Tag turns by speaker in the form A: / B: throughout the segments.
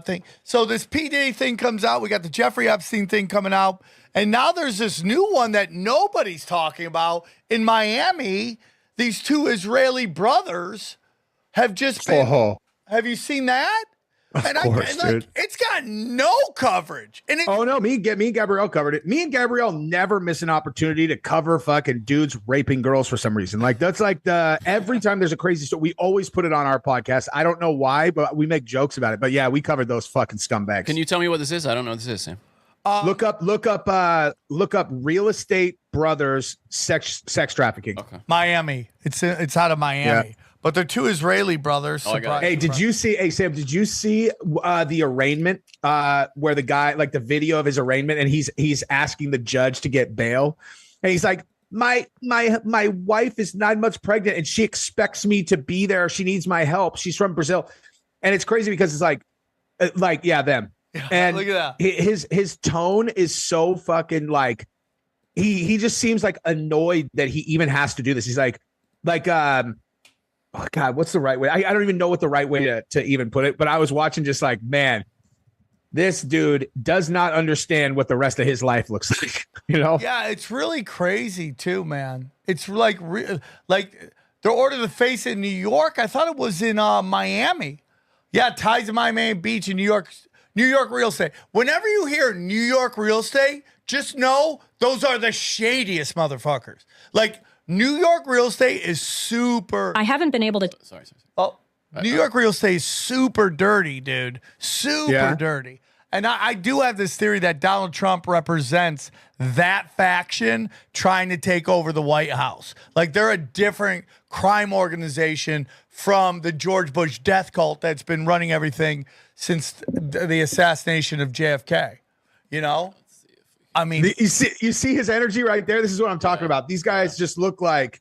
A: thing. So this P. Diddy thing comes out. We got the Jeffrey Epstein thing coming out. And now there's this new one that nobody's talking about. In Miami, these two Israeli brothers have just been. Have you seen that?
B: Of course, dude.
A: It's got no coverage. And
B: no, me and Gabrielle covered it. Me and Gabrielle never miss an opportunity to cover fucking dudes raping girls for some reason. Like that's like every time there's a crazy story, we always put it on our podcast. I don't know why, but we make jokes about it. But yeah, we covered those fucking scumbags.
C: Can you tell me what this is? I don't know what this is, Sam.
B: Look up real estate brothers sex trafficking.
C: Okay.
A: Miami. It's out of Miami. Yeah. But they're two Israeli brothers.
B: Hey, did you see? Hey, Sam, did you see the arraignment where the guy, like the video of his arraignment, and he's asking the judge to get bail, and he's like, my wife is 9 months pregnant, and she expects me to be there. She needs my help. She's from Brazil, and it's crazy because it's like them. And
A: look at that.
B: His tone is so fucking like he just seems like annoyed that he even has to do this. He's like. Oh God, what's the right way? I don't even know what the right way to even put it, but I was watching just like, man, this dude does not understand what the rest of his life looks like, you know?
A: Yeah, it's really crazy too, man. It's like they're ordered to face it in New York. I thought it was in Miami. Yeah, ties to Miami Beach in New York real estate. Whenever you hear New York real estate, just know those are the shadiest motherfuckers. Like, New York real estate is super.
D: I haven't been able to.
C: Sorry.
A: Oh, New York real estate is super dirty, dude. Super dirty. And I do have this theory that Donald Trump represents that faction trying to take over the White House. Like they're a different crime organization from the George Bush death cult that's been running everything since the assassination of JFK. You know? I mean,
B: you see his energy right there. This is what I'm talking about. These guys just look like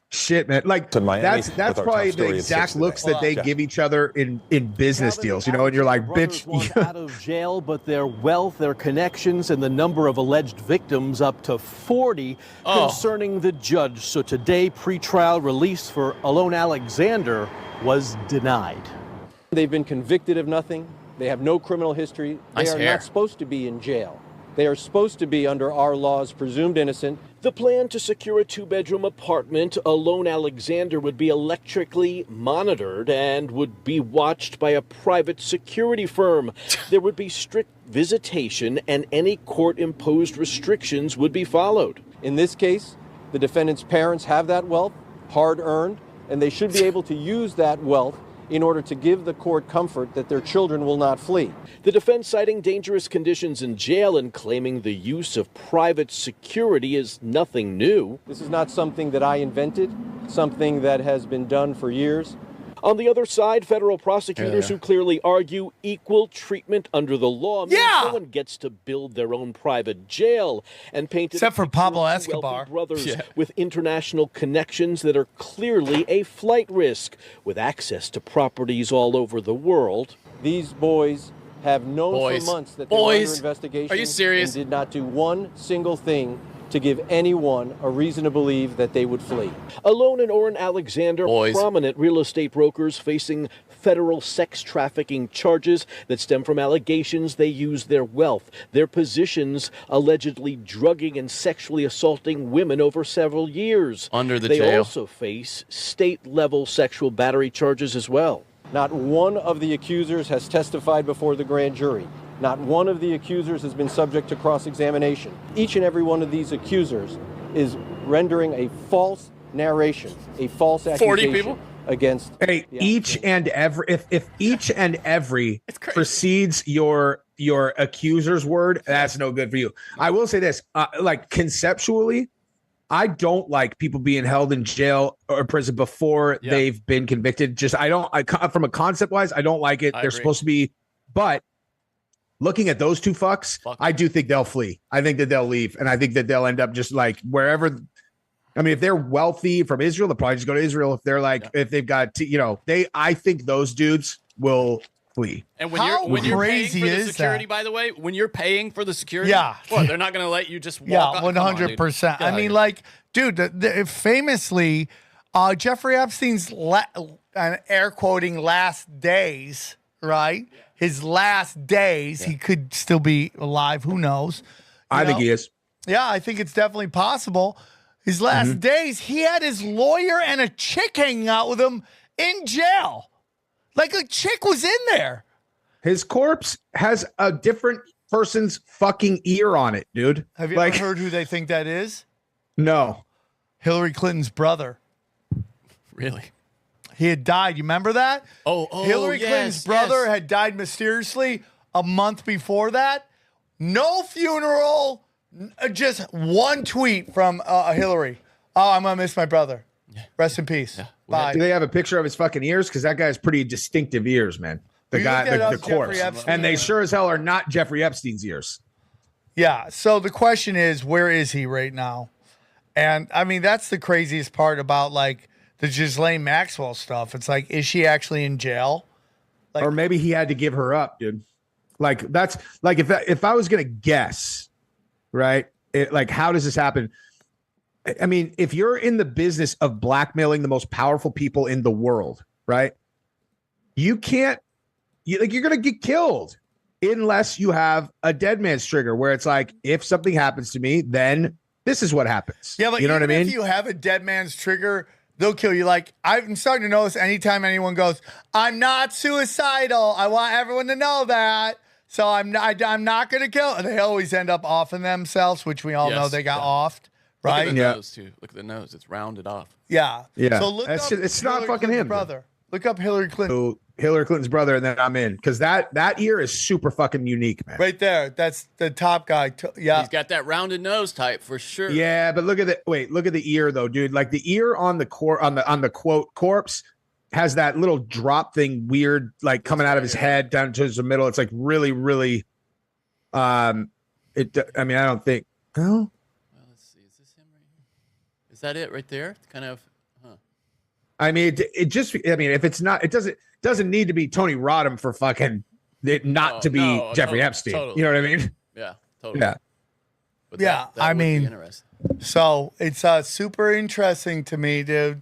B: shit, man. Like that's probably the exact looks that they give each other in business deals, you know. And you're like, bitch,
E: out of jail, but their wealth, their connections, and the number of alleged victims up to 40 concerning the judge. So today, pretrial release for Alon Alexander was denied.
F: They've been convicted of nothing. They have no criminal history. They are not supposed to be in jail. They are supposed to be, under our laws, presumed innocent.
E: The plan to secure a two-bedroom apartment, Alon Alexander would be electrically monitored and would be watched by a private security firm. There would be strict visitation, and any court-imposed restrictions would be followed.
F: In this case, the defendant's parents have that wealth, hard-earned, and they should be able to use that wealth in order to give the court comfort that their children will not flee.
E: The defense citing dangerous conditions in jail and claiming the use of private security is nothing new.
F: This is not something that I invented, something that has been done for years.
E: On the other side, federal prosecutors who clearly argue equal treatment under the law means no one gets to build their own private jail, and painted
A: except for Pablo Escobar
E: brothers with international connections that are clearly a flight risk, with access to properties all over the world.
F: These boys have known for months that they were under investigation.
C: Are you serious?
F: And did not do one single thing to give anyone a reason to believe that they would flee.
E: Alon and Orrin Alexander, prominent real estate brokers facing federal sex trafficking charges that stem from allegations they used their wealth, their positions, allegedly drugging and sexually assaulting women over several years.
C: Under the
E: jail. They
C: jail.
E: also face state-level sexual battery charges as well.
F: Not one of the accusers has testified before the grand jury. Not one of the accusers has been subject to cross-examination. Each and every one of these accusers is rendering a false narration, a false accusation
C: 40 people?
F: Against
B: each and every if each and every precedes your accuser's word, that's no good for you. I will say this, like conceptually, I don't like people being held in jail or prison before they've been convicted. Just from a concept wise, I don't like it. They're supposed to be, but looking at those two fucks, I do think they'll flee. I think that they'll leave, and I think that they'll end up just like wherever. I mean, if they're wealthy from Israel, they'll probably just go to Israel. If they're like, if they've got, I think those dudes will flee.
C: And when you're paying for the security, by the way, when you're paying for the security, they're not going to let you just walk up.
A: 100%. I mean, like, dude, famously, Jeffrey Epstein's air quoting last days, right? His last days, he could still be alive. Who knows?
B: I think he is.
A: Yeah, I think it's definitely possible. His last days, he had his lawyer and a chick hanging out with him in jail. Like a chick was in there.
B: His corpse has a different person's fucking ear on it, dude.
A: Have you ever heard who they think that is?
B: No.
A: Hillary Clinton's brother.
C: Really?
A: He had died. You remember that?
C: Oh,
A: Hillary Clinton's brother had died mysteriously a month before that. No funeral, just one tweet from Hillary. Oh, I'm going to miss my brother. Rest in peace. Yeah. Bye.
B: Do they have a picture of his fucking ears? Because that guy has pretty distinctive ears, man. The guy, the corpse. And they sure as hell are not Jeffrey Epstein's ears.
A: Yeah. So the question is, where is he right now? And I mean, that's the craziest part about like the Ghislaine Maxwell stuff. It's like, is she actually in jail? Like,
B: or maybe he had to give her up, dude. Like that's like if I was gonna guess, right? Like, how does this happen? I mean, if you're in the business of blackmailing the most powerful people in the world, right? You can't. You're gonna get killed unless you have a dead man's trigger, where it's like, if something happens to me, then this is what happens.
A: Yeah, but
B: you know what I mean?
A: If you have a dead man's trigger, they'll kill you. Like, I'm starting to notice anytime anyone goes, I'm not suicidal, I want everyone to know that. So I'm not going to kill. They always end up offing themselves, which we all know they got offed, right?
C: Look at the nose, too. Look at the nose. It's rounded off.
A: Yeah.
B: Yeah.
A: So look up
B: it's not fucking him,
A: brother. Look up Hillary Clinton.
B: So Hillary Clinton's brother, and then I'm in. Because that ear is super fucking unique, man.
A: Right there. That's the top guy. Yeah.
C: He's got that rounded nose type for sure.
B: Yeah, but look at the ear though, dude. Like the ear on the quote corpse has that little drop thing, weird, like coming out of his head down to the middle. It's like really, really. I mean, I don't think. Oh.
C: Well, let's see. Is this him right here? Is that it right there? It's kind of.
B: I mean, it just. I mean, if it's not, it doesn't need to be Tony Rodham for fucking it not to be Jeffrey Epstein.
C: Totally.
B: You know what I mean?
C: Yeah. Totally.
B: Yeah.
C: But
A: that I mean, so it's super interesting to me, dude.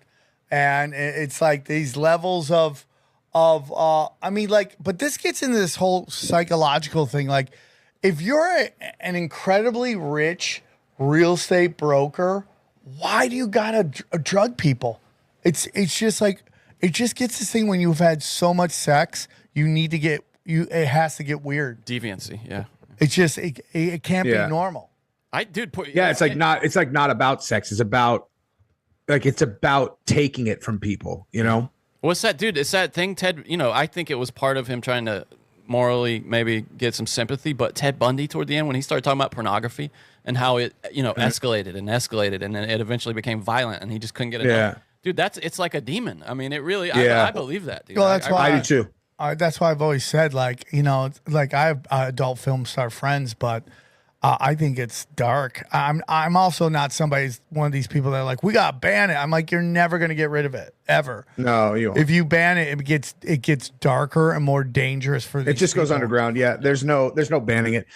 A: And it's like these levels of I mean, like, but this gets into this whole psychological thing. Like, if you're an incredibly rich real estate broker, why do you gotta drug people? It's just like, it just gets this thing when you've had so much sex, it has to get weird.
C: Deviancy, yeah.
A: It's just it can't be normal.
B: It's like not about sex. It's about taking it from people, you know?
C: What's that, dude? It's that thing, Ted, I think it was part of him trying to morally maybe get some sympathy, but Ted Bundy toward the end, when he started talking about pornography and how it, escalated and escalated, and then it eventually became violent and he just couldn't get enough. Yeah. Dude, it's like a demon. I mean, it really, I believe that, dude.
A: Well, that's why
B: I do too.
A: That's why I've always said, like, like I have adult film star friends, but I think it's dark. I'm also not one of these people that are like, we got to ban it. I'm like, you're never going to get rid of it, ever.
B: No, you won't.
A: If you ban it, it gets darker and more dangerous for these
B: It just goes underground. Yeah, there's no banning it.